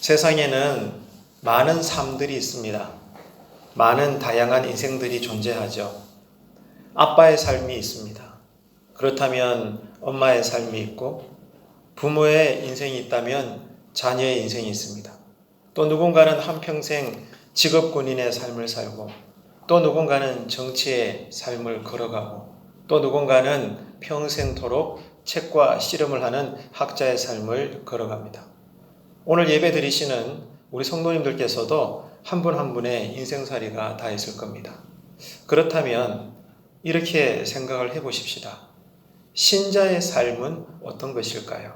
세상에는 많은 삶들이 있습니다. 많은 다양한 인생들이 존재하죠. 아빠의 삶이 있습니다. 그렇다면 엄마의 삶이 있고, 부모의 인생이 있다면 자녀의 인생이 있습니다. 또 누군가는 한평생 직업군인의 삶을 살고, 또 누군가는 정치의 삶을 걸어가고, 또 누군가는 평생토록 책과 씨름을 하는 학자의 삶을 걸어갑니다. 오늘 예배 드리시는 우리 성도님들께서도 한 분 한 분의 인생살이가 다 있을 겁니다. 그렇다면 이렇게 생각을 해보십시다. 신자의 삶은 어떤 것일까요?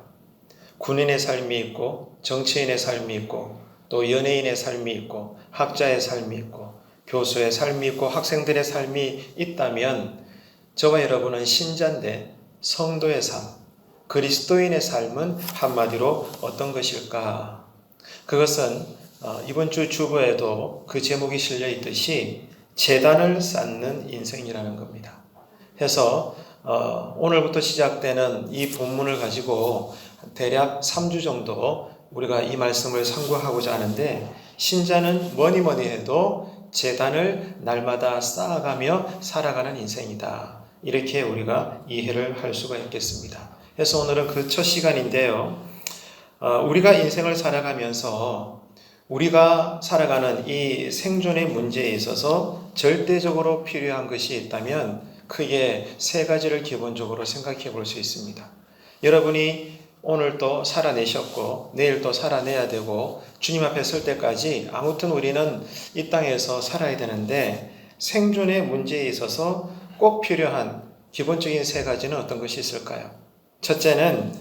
군인의 삶이 있고, 정치인의 삶이 있고, 또 연예인의 삶이 있고, 학자의 삶이 있고, 교수의 삶이 있고, 학생들의 삶이 있다면 저와 여러분은 신자인데 성도의 삶, 그리스도인의 삶은 한마디로 어떤 것일까? 그것은 이번 주 주보에도 그 제목이 실려 있듯이 제단을 쌓는 인생이라는 겁니다. 해서 오늘부터 시작되는 이 본문을 가지고 대략 3주 정도 우리가 이 말씀을 상고하고자 하는데, 신자는 뭐니 해도 제단을 날마다 쌓아가며 살아가는 인생이다. 이렇게 우리가 이해를 할 수가 있겠습니다. 그래서 오늘은 그 첫 시간인데요. 우리가 인생을 살아가면서 우리가 살아가는 이 생존의 문제에 있어서 절대적으로 필요한 것이 있다면 크게 세 가지를 기본적으로 생각해 볼 수 있습니다. 여러분이 오늘 또 살아내셨고 내일 또 살아내야 되고 주님 앞에 설 때까지 아무튼 우리는 이 땅에서 살아야 되는데, 생존의 문제에 있어서 꼭 필요한 기본적인 세 가지는 어떤 것이 있을까요? 첫째는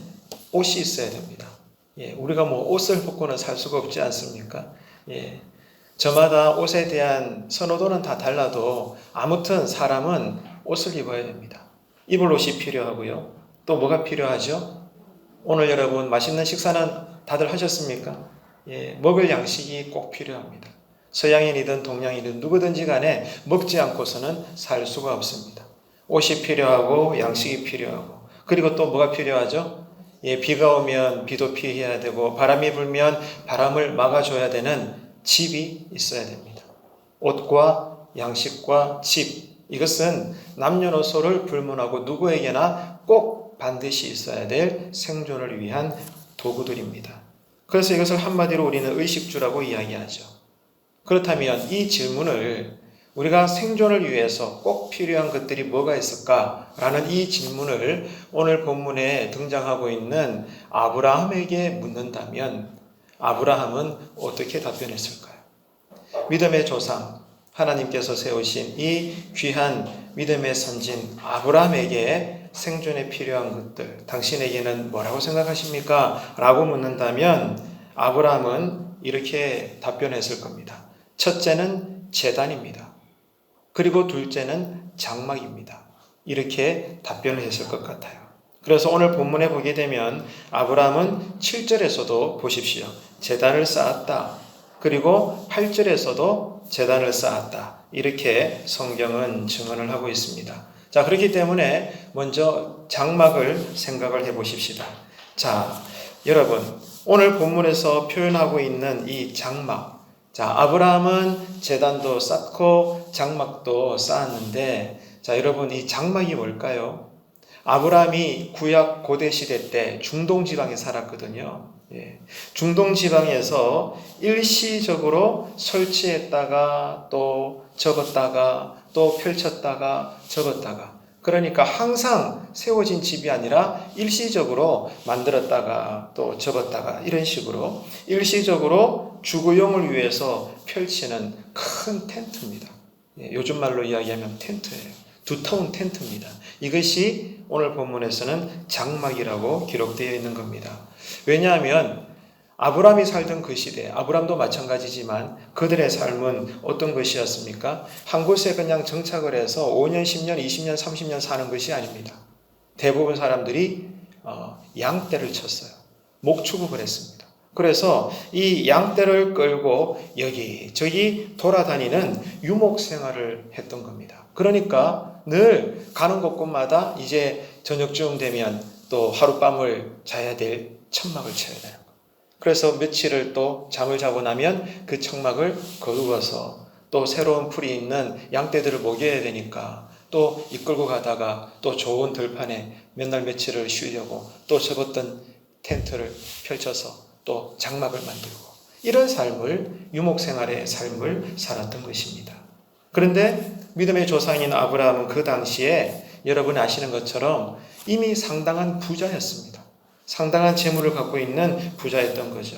옷이 있어야 됩니다. 우리가 옷을 벗고는 살 수가 없지 않습니까? 저마다 옷에 대한 선호도는 다 달라도 아무튼 사람은 옷을 입어야 됩니다. 입을 옷이 필요하고요. 또 뭐가 필요하죠? 오늘 여러분 맛있는 식사는 다들 하셨습니까? 먹을 양식이 꼭 필요합니다. 서양인이든 동양인이든 누구든지 간에 먹지 않고서는 살 수가 없습니다. 옷이 필요하고 양식이 필요하고, 그리고 또 뭐가 필요하죠? 비가 오면 비도 피해야 되고, 바람이 불면 바람을 막아줘야 되는 집이 있어야 됩니다. 옷과 양식과 집, 이것은 남녀노소를 불문하고 누구에게나 꼭 반드시 있어야 될 생존을 위한 도구들입니다. 그래서 이것을 한마디로 우리는 의식주라고 이야기하죠. 그렇다면 이 질문을, 우리가 생존을 위해서 꼭 필요한 것들이 뭐가 있을까라는 이 질문을 오늘 본문에 등장하고 있는 아브라함에게 묻는다면 아브라함은 어떻게 답변했을까요? 믿음의 조상, 하나님께서 세우신 이 귀한 믿음의 선진 아브라함에게 생존에 필요한 것들, 당신에게는 뭐라고 생각하십니까? 라고 묻는다면 아브라함은 이렇게 답변했을 겁니다. 첫째는 제단입니다. 그리고 둘째는 장막입니다. 이렇게 답변을 했을 것 같아요. 그래서 오늘 본문에 보게 되면 아브라함은 7절에서도 보십시오. 제단을 쌓았다. 그리고 8절에서도 제단을 쌓았다. 이렇게 성경은 증언을 하고 있습니다. 자, 그렇기 때문에 먼저 장막을 생각을 해 보십시다. 자, 여러분, 오늘 본문에서 표현하고 있는 이 장막, 자, 아브라함은 제단도 쌓고 장막도 쌓았는데, 자, 여러분, 이 장막이 뭘까요? 아브라함이 구약 고대 시대 때 중동 지방에 살았거든요. 중동 지방에서 일시적으로 설치했다가 또 접었다가 또 펼쳤다가 접었다가, 그러니까 항상 세워진 집이 아니라 일시적으로 만들었다가 또 접었다가 이런 식으로 일시적으로 주거용을 위해서 펼치는 큰 텐트입니다. 요즘 말로 이야기하면 텐트예요. 두터운 텐트입니다. 이것이 오늘 본문에서는 장막이라고 기록되어 있는 겁니다. 왜냐하면 아브라함이 살던 그 시대, 아브라함도 마찬가지지만 그들의 삶은 어떤 것이었습니까? 한 곳에 그냥 정착을 해서 5년, 10년, 20년, 30년 사는 것이 아닙니다. 대부분 사람들이 양떼를 쳤어요. 목축업을 했습니다. 그래서 이 양떼를 끌고 여기저기 돌아다니는 유목 생활을 했던 겁니다. 그러니까 늘 가는 곳곳마다 이제 저녁쯤 되면 또 하룻밤을 자야 될 천막을 쳐야 되는 거예요. 그래서 며칠을 또 잠을 자고 나면 그 청막을 거두어서 또 새로운 풀이 있는 양떼들을 먹여야 되니까 또 이끌고 가다가 또 좋은 들판에 몇 날 며칠을 쉬려고 또 접었던 텐트를 펼쳐서 또 장막을 만들고 이런 삶을 유목생활의 삶을 살았던 것입니다. 그런데 믿음의 조상인 아브라함은 그 당시에 여러분 아시는 것처럼 이미 상당한 부자였습니다. 상당한 재물을 갖고 있는 부자였던 거죠.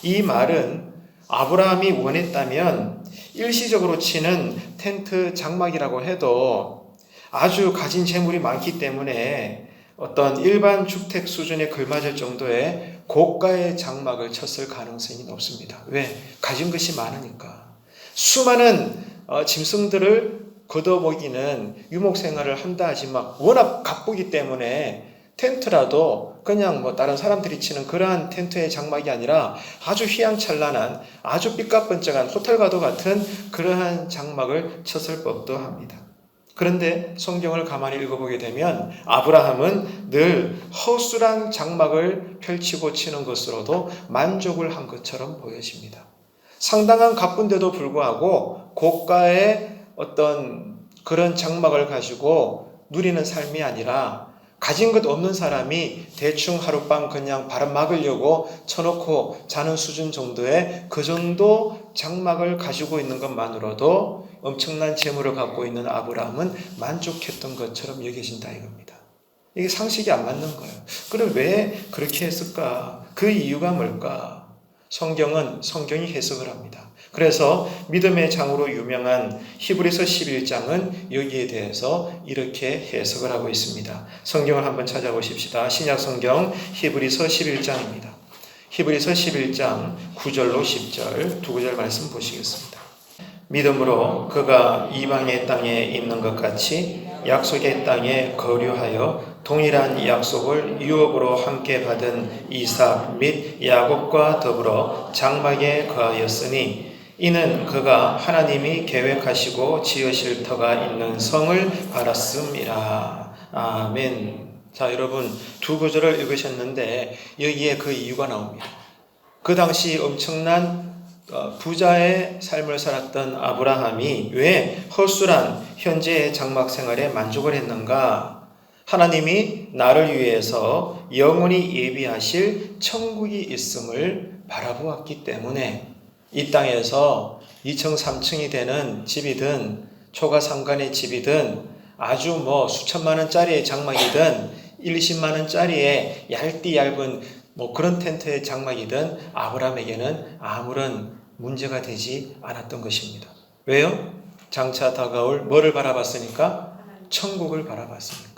이 말은 아브라함이 원했다면 일시적으로 치는 텐트 장막이라고 해도 아주 가진 재물이 많기 때문에 어떤 일반 주택 수준에 걸맞을 정도의 고가의 장막을 쳤을 가능성이 높습니다. 왜? 가진 것이 많으니까. 수많은 짐승들을 걷어먹이는 유목생활을 한다 하지만 워낙 가쁘기 때문에 텐트라도 그냥 다른 사람들이 치는 그러한 텐트의 장막이 아니라 아주 휘황찬란한 아주 삐까뻔쩍한 호텔과도 같은 그러한 장막을 쳤을 법도 합니다. 그런데 성경을 가만히 읽어보게 되면 아브라함은 늘 허술한 장막을 펼치고 치는 것으로도 만족을 한 것처럼 보여집니다. 상당한 가쁜데도 불구하고 고가의 어떤 그런 장막을 가지고 누리는 삶이 아니라 가진 것 없는 사람이 대충 하룻밤 그냥 바람 막으려고 쳐놓고 자는 수준 정도의 그 정도 장막을 가지고 있는 것만으로도 엄청난 재물을 갖고 있는 아브라함은 만족했던 것처럼 여겨진다 이겁니다. 이게 상식이 안 맞는 거예요. 그럼 왜 그렇게 했을까? 그 이유가 뭘까? 성경이 해석을 합니다. 그래서 믿음의 장으로 유명한 히브리서 11장은 여기에 대해서 이렇게 해석을 하고 있습니다. 성경을 한번 찾아보십시다. 신약 성경 히브리서 11장입니다. 히브리서 11장 9절로 10절 두 구절 말씀 보시겠습니다. 믿음으로 그가 이방의 땅에 있는 것 같이 약속의 땅에 거류하여 동일한 약속을 유업으로 함께 받은 이삭 및 야곱과 더불어 장막에 거하였으니 이는 그가 하나님이 계획하시고 지으실 터가 있는 성을 바랐음이라. 아멘. 자, 여러분 두 구절을 읽으셨는데 여기에 그 이유가 나옵니다. 그 당시 엄청난 부자의 삶을 살았던 아브라함이 왜 허술한 현재의 장막 생활에 만족을 했는가? 하나님이 나를 위해서 영원히 예비하실 천국이 있음을 바라보았기 때문에 이 땅에서 2층 3층이 되는 집이든 초가상간의 집이든 아주 수천만 원짜리의 장막이든 20만 원짜리의 얇은 그런 텐트의 장막이든 아브라함에게는 아무런 문제가 되지 않았던 것입니다. 왜요? 장차 다가올 뭐를 바라봤으니까? 천국을 바라봤으니까.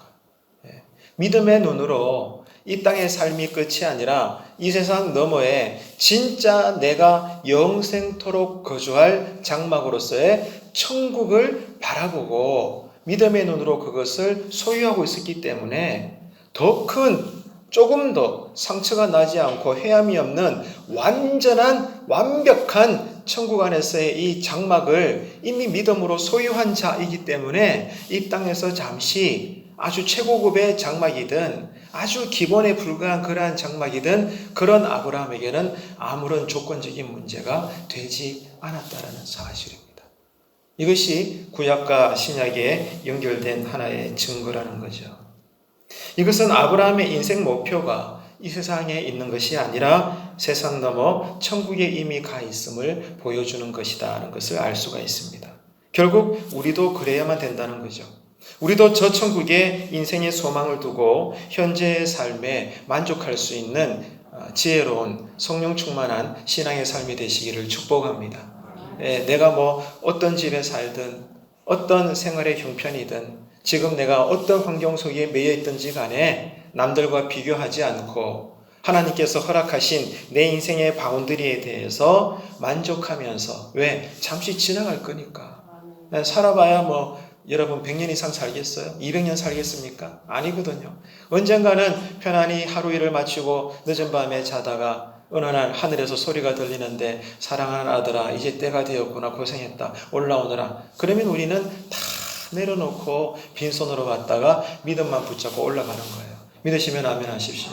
믿음의 눈으로 이 땅의 삶이 끝이 아니라 이 세상 너머에 진짜 내가 영생토록 거주할 장막으로서의 천국을 바라보고 믿음의 눈으로 그것을 소유하고 있었기 때문에 더 큰 조금 더 상처가 나지 않고 해함이 없는 완벽한 천국 안에서의 이 장막을 이미 믿음으로 소유한 자이기 때문에 이 땅에서 잠시 아주 최고급의 장막이든 아주 기본에 불과한 그러한 장막이든 그런 아브라함에게는 아무런 조건적인 문제가 되지 않았다는 사실입니다. 이것이 구약과 신약에 연결된 하나의 증거라는 거죠. 이것은 아브라함의 인생 목표가 이 세상에 있는 것이 아니라 세상 넘어 천국에 이미 가 있음을 보여주는 것이다 하는 것을 알 수가 있습니다. 결국 우리도 그래야만 된다는 거죠. 우리도 저 천국에 인생의 소망을 두고 현재의 삶에 만족할 수 있는 지혜로운 성령 충만한 신앙의 삶이 되시기를 축복합니다. 내가 어떤 집에 살든 어떤 생활의 형편이든 지금 내가 어떤 환경 속에 매여 있든지 간에 남들과 비교하지 않고 하나님께서 허락하신 내 인생의 바운더리에 대해서 만족하면서 왜? 잠시 지나갈 거니까. 살아봐야 여러분 100년 이상 살겠어요? 200년 살겠습니까? 아니거든요. 언젠가는 편안히 하루 일을 마치고 늦은 밤에 자다가 어느 날 하늘에서 소리가 들리는데 사랑하는 아들아 이제 때가 되었구나 고생했다 올라오너라. 그러면 우리는 다 내려놓고 빈손으로 왔다가 믿음만 붙잡고 올라가는 거예요. 믿으시면 아멘 하십시오.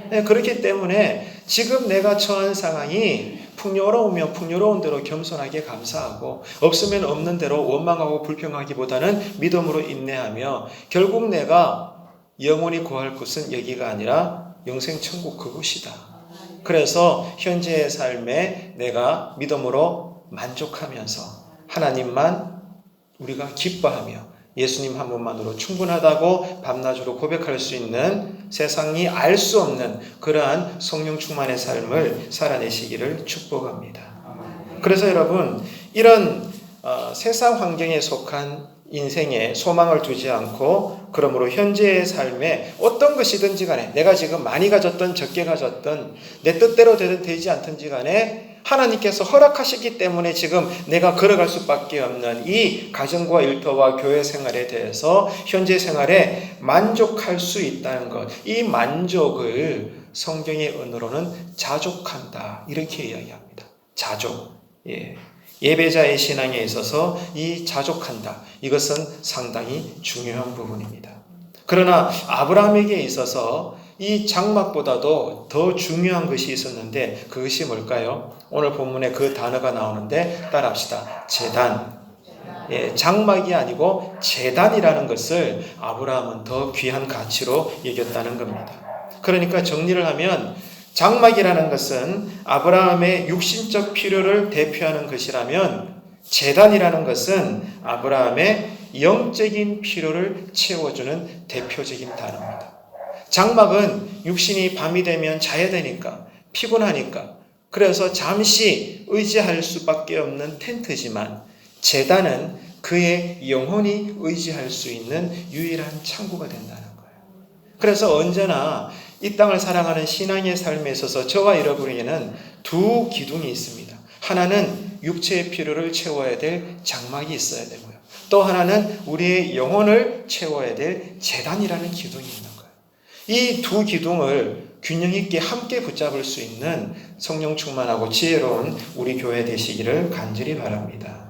네, 그렇기 때문에 지금 내가 처한 상황이 풍요로우면 풍요로운 대로 겸손하게 감사하고 없으면 없는 대로 원망하고 불평하기보다는 믿음으로 인내하며 결국 내가 영원히 구할 곳은 여기가 아니라 영생 천국 그곳이다. 그래서 현재의 삶에 내가 믿음으로 만족하면서 하나님만 우리가 기뻐하며 예수님 한 분만으로 충분하다고 밤낮으로 고백할 수 있는 세상이 알 수 없는 그러한 성령 충만의 삶을 살아내시기를 축복합니다. 그래서 여러분 이런 세상 환경에 속한 인생에 소망을 두지 않고 그러므로 현재의 삶에 어떤 것이든지 간에 내가 지금 많이 가졌든 적게 가졌든 내 뜻대로 되든 되지 않든지 간에 하나님께서 허락하시기 때문에 지금 내가 걸어갈 수밖에 없는 이 가정과 일터와 교회 생활에 대해서 현재 생활에 만족할 수 있다는 것, 이 만족을 성경의 언어로는 자족한다 이렇게 이야기합니다. 자족. 예배자의 신앙에 있어서 이 자족한다. 이것은 상당히 중요한 부분입니다. 그러나 아브라함에게 있어서 이 장막보다도 더 중요한 것이 있었는데 그것이 뭘까요? 오늘 본문에 그 단어가 나오는데 따라합시다. 제단. 장막이 아니고 제단이라는 것을 아브라함은 더 귀한 가치로 여겼다는 겁니다. 그러니까 정리를 하면 장막이라는 것은 아브라함의 육신적 필요를 대표하는 것이라면 제단이라는 것은 아브라함의 영적인 필요를 채워주는 대표적인 단어입니다. 장막은 육신이 밤이 되면 자야 되니까 피곤하니까 그래서 잠시 의지할 수밖에 없는 텐트지만 제단은 그의 영혼이 의지할 수 있는 유일한 창구가 된다는 거예요. 그래서 언제나 이 땅을 사랑하는 신앙의 삶에 있어서 저와 여러분에게는 두 기둥이 있습니다. 하나는 육체의 필요를 채워야 될 장막이 있어야 되고요. 또 하나는 우리의 영혼을 채워야 될 제단이라는 기둥이 있는 거예요. 이 두 기둥을 균형 있게 함께 붙잡을 수 있는 성령 충만하고 지혜로운 우리 교회 되시기를 간절히 바랍니다.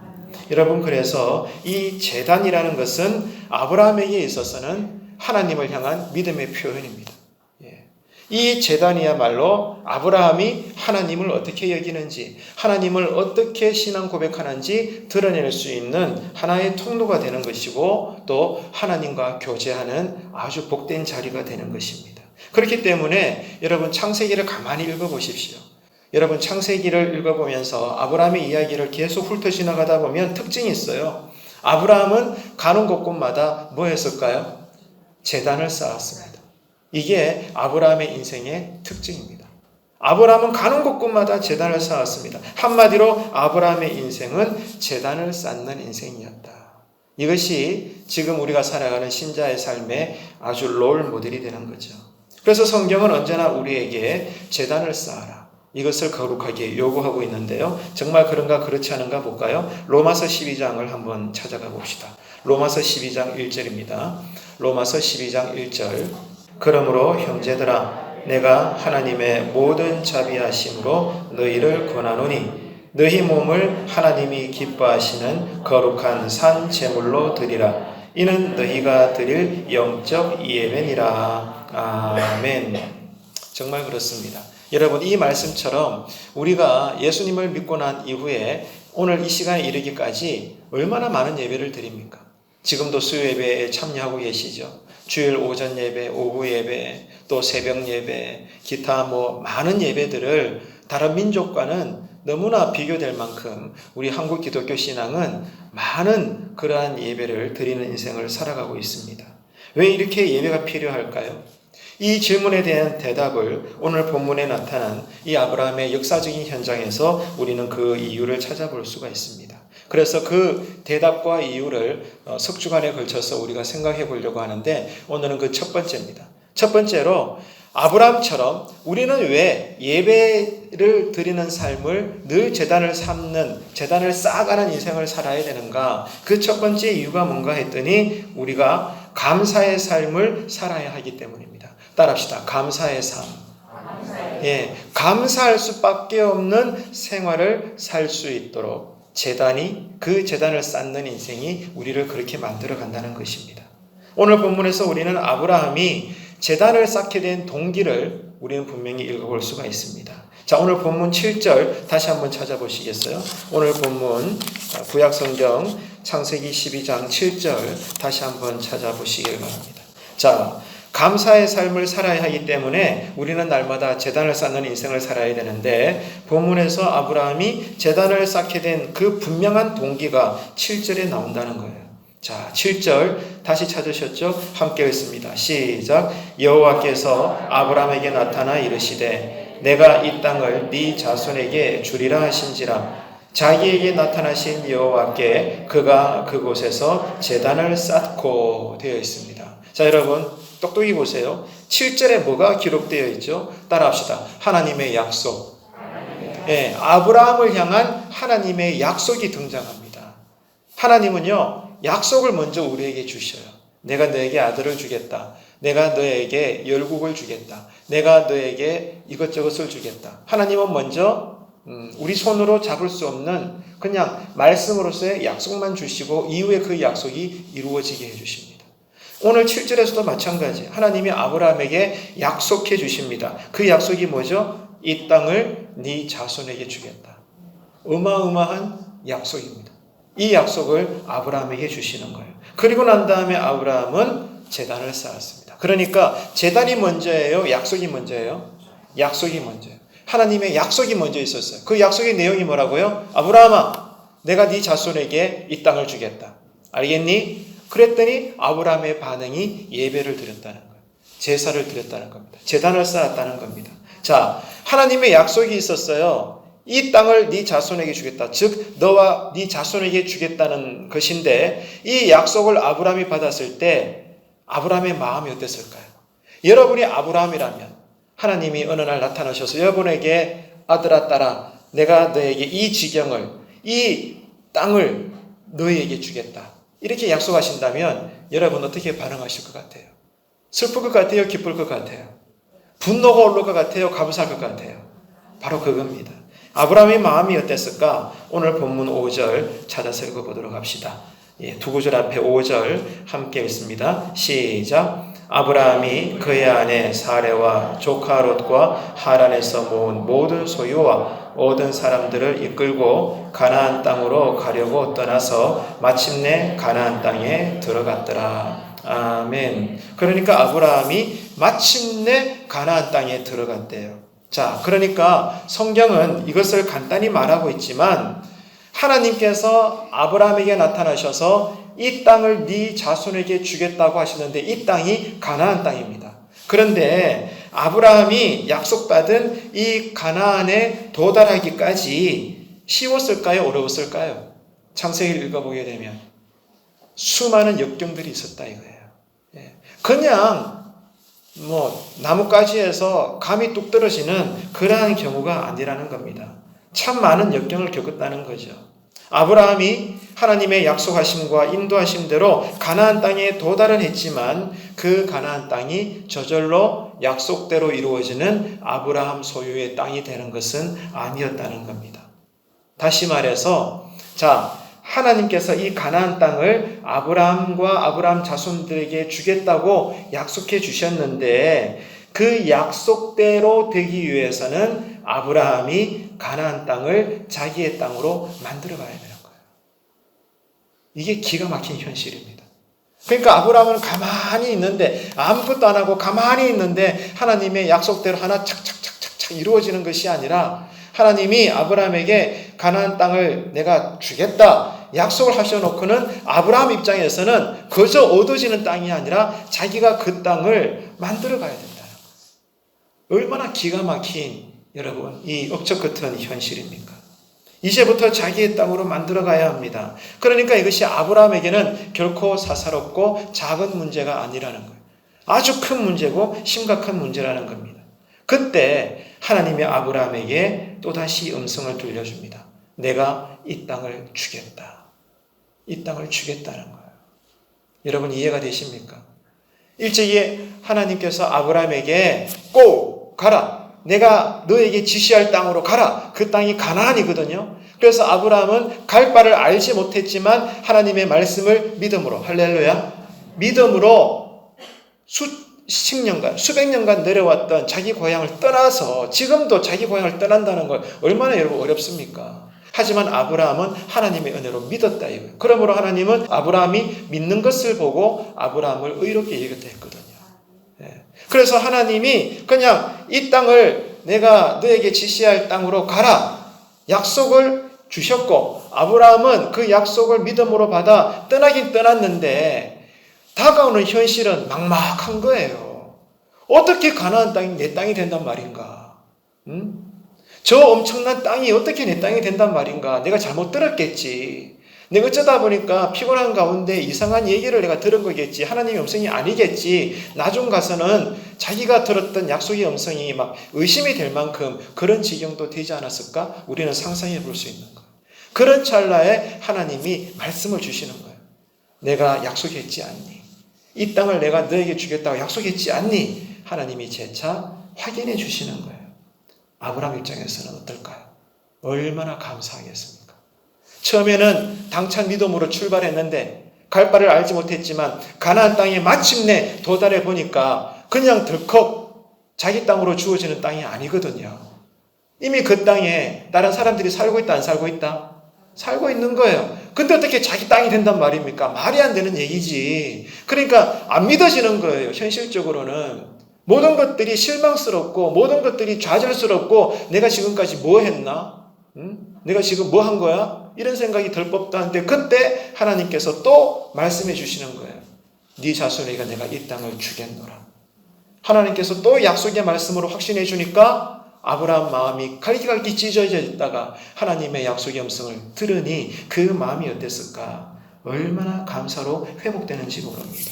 여러분 그래서 이 제단이라는 것은 아브라함에게 있어서는 하나님을 향한 믿음의 표현입니다. 이 제단이야말로 아브라함이 하나님을 어떻게 여기는지 하나님을 어떻게 신앙 고백하는지 드러낼 수 있는 하나의 통로가 되는 것이고 또 하나님과 교제하는 아주 복된 자리가 되는 것입니다. 그렇기 때문에 여러분 창세기를 가만히 읽어보십시오. 여러분 창세기를 읽어보면서 아브라함의 이야기를 계속 훑어 지나가다 보면 특징이 있어요. 아브라함은 가는 곳곳마다 뭐 했을까요? 제단을 쌓았습니다. 이게 아브라함의 인생의 특징입니다. 아브라함은 가는 곳곳마다 제단을 쌓았습니다. 한마디로 아브라함의 인생은 제단을 쌓는 인생이었다. 이것이 지금 우리가 살아가는 신자의 삶의 아주 롤 모델이 되는 거죠. 그래서 성경은 언제나 우리에게 제단을 쌓아라. 이것을 거룩하게 요구하고 있는데요. 정말 그런가 그렇지 않은가 볼까요? 로마서 12장을 한번 찾아가 봅시다. 로마서 12장 1절입니다. 로마서 12장 1절. 그러므로 형제들아 내가 하나님의 모든 자비하심으로 너희를 권하노니 너희 몸을 하나님이 기뻐하시는 거룩한 산 제물로 드리라. 이는 너희가 드릴 영적 예배니라. 아멘. 정말 그렇습니다. 여러분 이 말씀처럼 우리가 예수님을 믿고 난 이후에 오늘 이 시간에 이르기까지 얼마나 많은 예배를 드립니까? 지금도 수요 예배에 참여하고 계시죠. 주일 오전 예배, 오후 예배, 또 새벽 예배, 기타 많은 예배들을 다른 민족과는 너무나 비교될 만큼 우리 한국 기독교 신앙은 많은 그러한 예배를 드리는 인생을 살아가고 있습니다. 왜 이렇게 예배가 필요할까요? 이 질문에 대한 대답을 오늘 본문에 나타난 이 아브라함의 역사적인 현장에서 우리는 그 이유를 찾아볼 수가 있습니다. 그래서 그 대답과 이유를 석 주간에 걸쳐서 우리가 생각해 보려고 하는데 오늘은 그 첫 번째입니다. 첫 번째로 아브라함처럼 우리는 왜 예배를 드리는 삶을 늘 제단을 삼는, 제단을 쌓아가는 인생을 살아야 되는가? 그 첫 번째 이유가 뭔가 했더니 우리가 감사의 삶을 살아야 하기 때문입니다. 따라합시다. 감사의 삶. 감사할 수밖에 없는 생활을 살 수 있도록 그 제단을 쌓는 인생이 우리를 그렇게 만들어 간다는 것입니다. 오늘 본문에서 우리는 아브라함이 제단을 쌓게 된 동기를 우리는 분명히 읽어볼 수가 있습니다. 자, 오늘 본문 7절 다시 한번 찾아보시겠어요? 오늘 본문 구약성경 창세기 12장 7절 다시 한번 찾아보시길 바랍니다. 자, 감사의 삶을 살아야 하기 때문에 우리는 날마다 제단을 쌓는 인생을 살아야 되는데 본문에서 아브라함이 제단을 쌓게 된 그 분명한 동기가 7절에 나온다는 거예요. 자, 7절 다시 찾으셨죠? 함께 읽습니다. 시작. 여호와께서 아브라함에게 나타나 이르시되 내가 이 땅을 네 자손에게 주리라 하신지라. 자기에게 나타나신 여호와께 그가 그곳에서 제단을 쌓고 되어 있습니다. 자, 여러분 똑똑히 보세요. 7절에 뭐가 기록되어 있죠? 따라합시다. 하나님의 약속. 예, 아브라함을 향한 하나님의 약속이 등장합니다. 하나님은요, 약속을 먼저 우리에게 주셔요. 내가 너에게 아들을 주겠다. 내가 너에게 열국을 주겠다. 내가 너에게 이것저것을 주겠다. 하나님은 먼저 우리 손으로 잡을 수 없는 그냥 말씀으로서의 약속만 주시고 이후에 그 약속이 이루어지게 해주십니다. 오늘 7절에서도 마찬가지. 하나님이 아브라함에게 약속해 주십니다. 그 약속이 뭐죠? 이 땅을 네 자손에게 주겠다. 어마어마한 약속입니다. 이 약속을 아브라함에게 주시는 거예요. 그리고 난 다음에 아브라함은 제단을 쌓았습니다. 그러니까 제단이 먼저예요? 약속이 먼저예요? 약속이 먼저예요. 하나님의 약속이 먼저 있었어요. 그 약속의 내용이 뭐라고요? 아브라함아, 내가 네 자손에게 이 땅을 주겠다. 알겠니? 그랬더니 아브라함의 반응이 예배를 드렸다는 거예요. 제사를 드렸다는 겁니다. 제단을 쌓았다는 겁니다. 자, 하나님의 약속이 있었어요. 이 땅을 네 자손에게 주겠다. 즉 너와 네 자손에게 주겠다는 것인데 이 약속을 아브라함이 받았을 때 아브라함의 마음이 어땠을까요? 여러분이 아브라함이라면 하나님이 어느 날 나타나셔서 여러분에게 아들아 딸아 내가 너에게 이 지경을 이 땅을 너에게 주겠다. 이렇게 약속하신다면 여러분 어떻게 반응하실 것 같아요? 슬플 것 같아요? 기쁠 것 같아요? 분노가 오를 것 같아요? 감사할 것 같아요? 바로 그겁니다. 아브라함의 마음이 어땠을까? 오늘 본문 5절 찾아서 읽어보도록 합시다. 두 구절 앞에 5절 함께 읽습니다. 시작. 아브라함이 그의 아내 사레와 조카 롯과 하란에서 모은 모든 소유와 모든 사람들을 이끌고 가나안 땅으로 가려고 떠나서 마침내 가나안 땅에 들어갔더라. 아멘. 그러니까 아브라함이 마침내 가나안 땅에 들어갔대요. 자, 그러니까 성경은 이것을 간단히 말하고 있지만 하나님께서 아브라함에게 나타나셔서 이 땅을 네 자손에게 주겠다고 하시는데 이 땅이 가나안 땅입니다. 그런데 아브라함이 약속받은 이 가나안에 도달하기까지 쉬웠을까요? 어려웠을까요? 창세기를 읽어보게 되면 수많은 역경들이 있었다 이거예요. 그냥 나뭇가지에서 감이 뚝 떨어지는 그러한 경우가 아니라는 겁니다. 참 많은 역경을 겪었다는 거죠. 아브라함이 하나님의 약속하심과 인도하심대로 가나안 땅에 도달은 했지만 그 가나안 땅이 저절로 약속대로 이루어지는 아브라함 소유의 땅이 되는 것은 아니었다는 겁니다. 다시 말해서 하나님께서 이 가나안 땅을 아브라함과 아브라함 자손들에게 주겠다고 약속해 주셨는데 그 약속대로 되기 위해서는 아브라함이 가나안 땅을 자기의 땅으로 만들어 가야 되는 거예요. 이게 기가 막힌 현실입니다. 그러니까 아브라함은 가만히 있는데 아무것도 안 하고 가만히 있는데 하나님의 약속대로 하나 착착착착착 이루어지는 것이 아니라 하나님이 아브라함에게 가나안 땅을 내가 주겠다 약속을 하셔놓고는 아브라함 입장에서는 그저 얻어지는 땅이 아니라 자기가 그 땅을 만들어 가야 된다는 거예요. 얼마나 기가 막힌 여러분 이 억척 같은 현실입니까? 이제부터 자기의 땅으로 만들어 가야 합니다. 그러니까 이것이 아브라함에게는 결코 사사롭고 작은 문제가 아니라는 거예요. 아주 큰 문제고 심각한 문제라는 겁니다. 그때 하나님이 아브라함에게 또다시 음성을 들려줍니다. 내가 이 땅을 주겠다. 이 땅을 주겠다는 거예요. 여러분 이해가 되십니까? 일찍이 하나님께서 아브라함에게 꼭 가라. 내가 너에게 지시할 땅으로 가라. 그 땅이 가나안이거든요. 그래서 아브라함은 갈 바를 알지 못했지만 하나님의 말씀을 믿음으로 할렐루야 믿음으로 10년간, 수백 년간 내려왔던 자기 고향을 떠나서 지금도 자기 고향을 떠난다는 건 얼마나 여러분 어렵습니까? 하지만 아브라함은 하나님의 은혜로 믿었다 이거예요. 그러므로 하나님은 아브라함이 믿는 것을 보고 아브라함을 의롭게 여겼다 했거든요. 그래서 하나님이 그냥 이 땅을 내가 너에게 지시할 땅으로 가라 약속을 주셨고, 아브라함은 그 약속을 믿음으로 받아 떠나긴 떠났는데 다가오는 현실은 막막한 거예요. 어떻게 가나안 땅이 내 땅이 된단 말인가? 저 엄청난 땅이 어떻게 내 땅이 된단 말인가? 내가 잘못 들었겠지. 내가 어쩌다 보니까 피곤한 가운데 이상한 얘기를 내가 들은 거겠지. 하나님의 음성이 아니겠지. 나중 가서는 자기가 들었던 약속의 음성이 막 의심이 될 만큼 그런 지경도 되지 않았을까? 우리는 상상해 볼 수 있는 거예요. 그런 찰나에 하나님이 말씀을 주시는 거예요. 내가 약속했지 않니? 이 땅을 내가 너에게 주겠다고 약속했지 않니? 하나님이 재차 확인해 주시는 거예요. 아브라함 입장에서는 어떨까요? 얼마나 감사하겠습니까? 처음에는 당찬 믿음으로 출발했는데 갈 바를 알지 못했지만 가나안 땅에 마침내 도달해 보니까 그냥 덜컥 자기 땅으로 주어지는 땅이 아니거든요. 이미 그 땅에 다른 사람들이 살고 있다 안 살고 있다? 살고 있는 거예요. 근데 어떻게 자기 땅이 된단 말입니까? 말이 안 되는 얘기지. 그러니까 안 믿어지는 거예요. 현실적으로는. 모든 것들이 실망스럽고 모든 것들이 좌절스럽고 내가 지금까지 뭐 했나? 내가 지금 뭐 한 거야? 이런 생각이 들 법도 한데 그때 하나님께서 또 말씀해 주시는 거예요. 네 자손에게 내가 이 땅을 주겠노라. 하나님께서 또 약속의 말씀으로 확신해 주니까 아브라함 마음이 갈기갈기 찢어져 있다가 하나님의 약속의 음성을 들으니 그 마음이 어땠을까? 얼마나 감사로 회복되는지 모릅니다.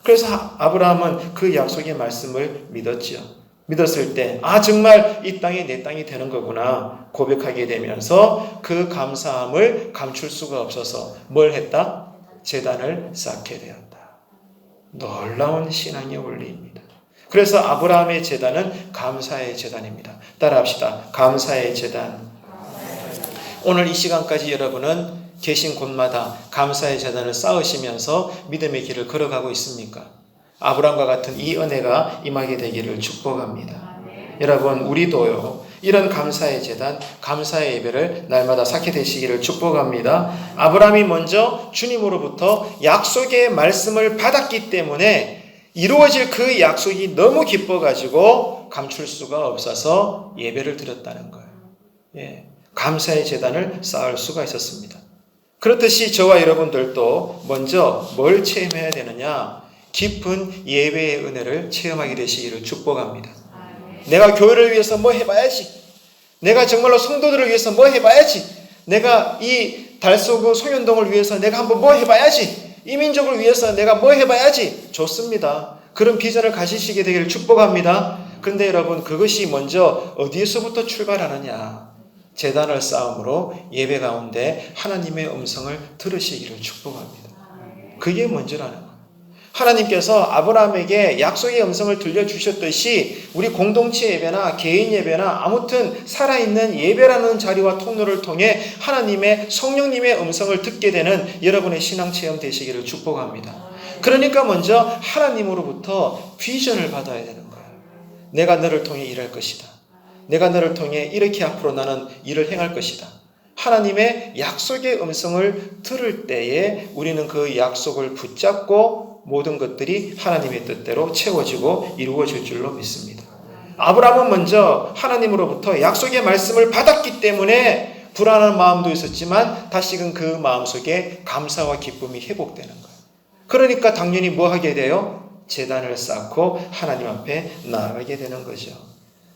그래서 아브라함은 그 약속의 말씀을 믿었지요. 믿었을 때 정말 이 땅이 내 땅이 되는 거구나 고백하게 되면서 그 감사함을 감출 수가 없어서 뭘 했다? 제단을 쌓게 되었다. 놀라운 신앙의 원리입니다. 그래서 아브라함의 제단은 감사의 제단입니다. 따라합시다. 감사의 제단. 오늘 이 시간까지 여러분은 계신 곳마다 감사의 제단을 쌓으시면서 믿음의 길을 걸어가고 있습니까? 아브라함과 같은 이 은혜가 임하게 되기를 축복합니다. 여러분 우리도요 이런 감사의 제단, 감사의 예배를 날마다 쌓게 되시기를 축복합니다. 아브라함이 먼저 주님으로부터 약속의 말씀을 받았기 때문에 이루어질 그 약속이 너무 기뻐가지고 감출 수가 없어서 예배를 드렸다는 거예요. 감사의 제단을 쌓을 수가 있었습니다. 그렇듯이 저와 여러분들도 먼저 뭘 체험해야 되느냐? 깊은 예배의 은혜를 체험하게 되시기를 축복합니다. 내가 교회를 위해서 뭐 해봐야지. 내가 정말로 성도들을 위해서 뭐 해봐야지. 내가 이 달서구 송현동을 위해서 내가 한번 뭐 해봐야지. 이 민족을 위해서 내가 뭐 해봐야지. 좋습니다. 그런 비전을 가지시게 되기를 축복합니다. 그런데 여러분 그것이 먼저 어디에서부터 출발하느냐. 제단을 쌓음으로 예배 가운데 하나님의 음성을 들으시기를 축복합니다. 그게 먼저라는 거예요. 하나님께서 아브라함에게 약속의 음성을 들려주셨듯이 우리 공동체 예배나 개인 예배나 아무튼 살아있는 예배라는 자리와 통로를 통해 하나님의 성령님의 음성을 듣게 되는 여러분의 신앙체험 되시기를 축복합니다. 그러니까 먼저 하나님으로부터 비전을 받아야 되는 거예요. 내가 너를 통해 일할 것이다. 내가 너를 통해 이렇게 앞으로 나는 일을 행할 것이다. 하나님의 약속의 음성을 들을 때에 우리는 그 약속을 붙잡고 모든 것들이 하나님의 뜻대로 채워지고 이루어질 줄로 믿습니다. 아브라함은 먼저 하나님으로부터 약속의 말씀을 받았기 때문에 불안한 마음도 있었지만 다시금 그 마음속에 감사와 기쁨이 회복되는 거예요. 그러니까 당연히 뭐 하게 돼요? 제단을 쌓고 하나님 앞에 나아가게 되는 거죠.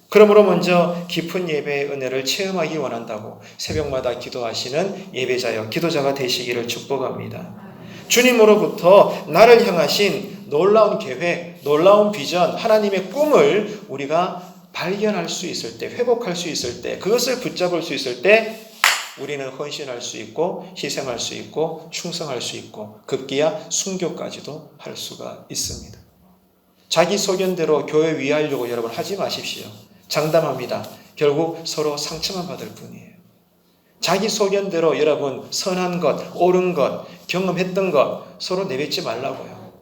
그러므로 먼저 깊은 예배의 은혜를 체험하기 원한다고 새벽마다 기도하시는 예배자여 기도자가 되시기를 축복합니다. 주님으로부터 나를 향하신 놀라운 계획, 놀라운 비전, 하나님의 꿈을 우리가 발견할 수 있을 때, 회복할 수 있을 때, 그것을 붙잡을 수 있을 때 우리는 헌신할 수 있고 희생할 수 있고 충성할 수 있고 급기야 순교까지도 할 수가 있습니다. 자기 소견대로 교회 위하려고 여러분 하지 마십시오. 장담합니다. 결국 서로 상처만 받을 뿐이에요. 자기 소견대로 여러분 선한 것, 옳은 것, 경험했던 것 서로 내뱉지 말라고요.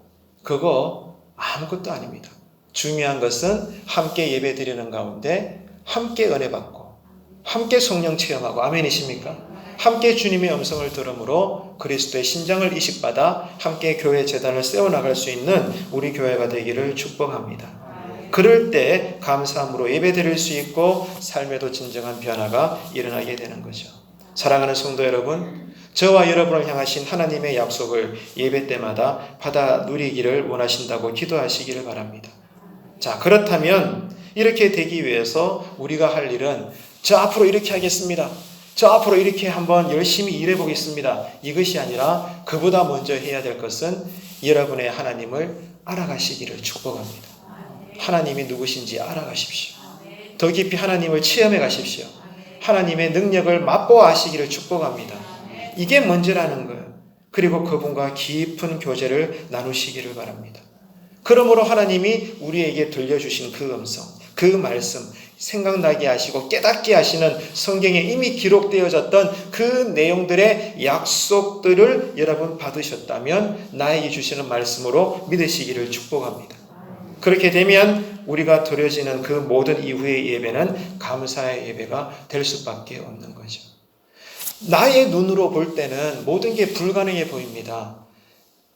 그거 아무것도 아닙니다. 중요한 것은 함께 예배 드리는 가운데 함께 은혜 받고 함께 성령 체험하고 아멘이십니까? 함께 주님의 음성을 들음으로 그리스도의 신장을 이식받아 함께 교회 재단을 세워나갈 수 있는 우리 교회가 되기를 축복합니다. 그럴 때 감사함으로 예배 드릴 수 있고 삶에도 진정한 변화가 일어나게 되는 거죠. 사랑하는 성도 여러분, 저와 여러분을 향하신 하나님의 약속을 예배 때마다 받아 누리기를 원하신다고 기도하시기를 바랍니다. 자, 그렇다면 이렇게 되기 위해서 우리가 할 일은 저 앞으로 이렇게 하겠습니다. 저 앞으로 이렇게 한번 열심히 일해 보겠습니다. 이것이 아니라 그보다 먼저 해야 될 것은 여러분의 하나님을 알아가시기를 축복합니다. 하나님이 누구신지 알아가십시오. 더 깊이 하나님을 체험해 가십시오. 하나님의 능력을 맛보아하시기를 축복합니다. 이게 먼저라는 거예요. 그리고 그분과 깊은 교제를 나누시기를 바랍니다. 그러므로 하나님이 우리에게 들려주신 그 음성, 그 말씀, 생각나게 하시고 깨닫게 하시는 성경에 이미 기록되어졌던 그 내용들의 약속들을 여러분 받으셨다면 나에게 주시는 말씀으로 믿으시기를 축복합니다. 그렇게 되면 우리가 드려지는 그 모든 이후의 예배는 감사의 예배가 될 수밖에 없는 거죠. 나의 눈으로 볼 때는 모든 게 불가능해 보입니다.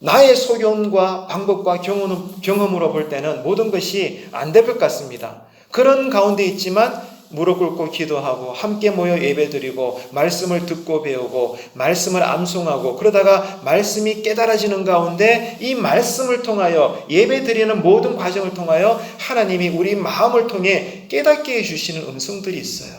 나의 소견과 방법과 경험으로 볼 때는 모든 것이 안 될 것 같습니다. 그런 가운데 있지만 무릎 꿇고 기도하고 함께 모여 예배드리고 말씀을 듣고 배우고 말씀을 암송하고 그러다가 말씀이 깨달아지는 가운데 이 말씀을 통하여 예배드리는 모든 과정을 통하여 하나님이 우리 마음을 통해 깨닫게 해주시는 음성들이 있어요.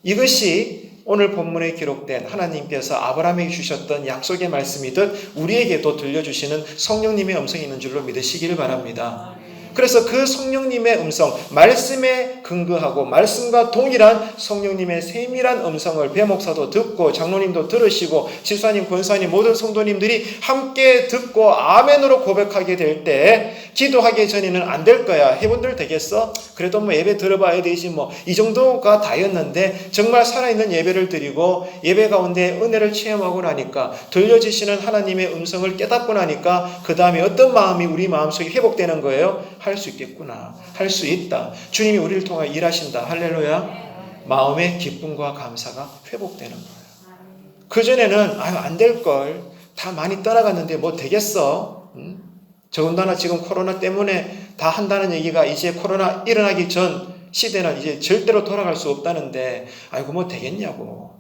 이것이 오늘 본문에 기록된 하나님께서 아브라함에게 주셨던 약속의 말씀이듯 우리에게도 들려주시는 성령님의 음성이 있는 줄로 믿으시기를 바랍니다. 그래서 그 성령님의 음성, 말씀에 근거하고 말씀과 동일한 성령님의 세밀한 음성을 배목사도 듣고 장로님도 들으시고 집사님, 권사님, 모든 성도님들이 함께 듣고 아멘으로 고백하게 될 때 기도하기 전에는 안 될 거야. 해본들 되겠어? 그래도 뭐 예배 들어봐야 되지 뭐 이 정도가 다였는데 정말 살아있는 예배를 드리고 예배 가운데 은혜를 체험하고 나니까 들려주시는 하나님의 음성을 깨닫고 나니까 그 다음에 어떤 마음이 우리 마음속에 회복되는 거예요? 할 수 있겠구나. 할 수 있다. 주님이 우리를 통해 일하신다. 할렐루야. 마음의 기쁨과 감사가 회복되는 거예요. 그전에는 안 될걸. 다 많이 떠나갔는데 뭐 되겠어? 더군다나 지금 코로나 때문에 다 한다는 얘기가 이제 코로나 일어나기 전 시대는 이제 절대로 돌아갈 수 없다는데 아이고 뭐 되겠냐고.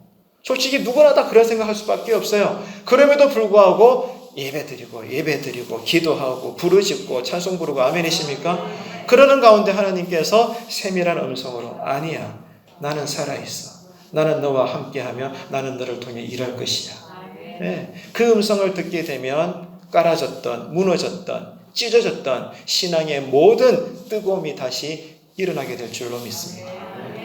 솔직히 누구나 다 그런 생각할 수밖에 없어요. 그럼에도 불구하고 예배드리고 기도하고 부르짖고 찬송 부르고 아멘이십니까? 그러는 가운데 하나님께서 세밀한 음성으로 아니야. 나는 살아있어. 나는 너와 함께하며 나는 너를 통해 일할 것이야. 네. 그 음성을 듣게 되면 깔아졌던 무너졌던 찢어졌던 신앙의 모든 뜨거움이 다시 일어나게 될 줄로 믿습니다.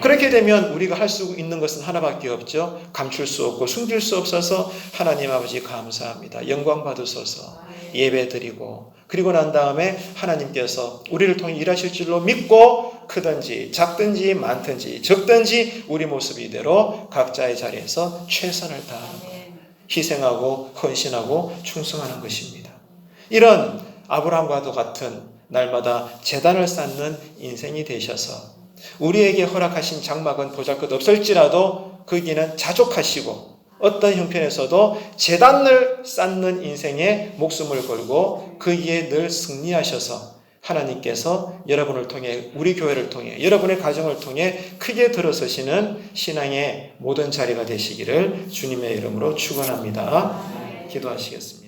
그렇게 되면 우리가 할 수 있는 것은 하나밖에 없죠. 감출 수 없고 숨길 수 없어서 하나님 아버지 감사합니다. 영광 받으소서. 예배드리고 그리고 난 다음에 하나님께서 우리를 통해 일하실 줄로 믿고 크든지 작든지 많든지 적든지 우리 모습 이대로 각자의 자리에서 최선을 다하는 것. 희생하고 헌신하고 충성하는 것입니다. 이런 아브라함과도 같은 날마다 제단을 쌓는 인생이 되셔서 우리에게 허락하신 장막은 보잘것없을지라도 거기는 자족하시고 어떤 형편에서도 제단을 쌓는 인생에 목숨을 걸고 거기에 늘 승리하셔서 하나님께서 여러분을 통해 우리 교회를 통해 여러분의 가정을 통해 크게 들어서시는 신앙의 모든 자리가 되시기를 주님의 이름으로 축원합니다. 기도하시겠습니다.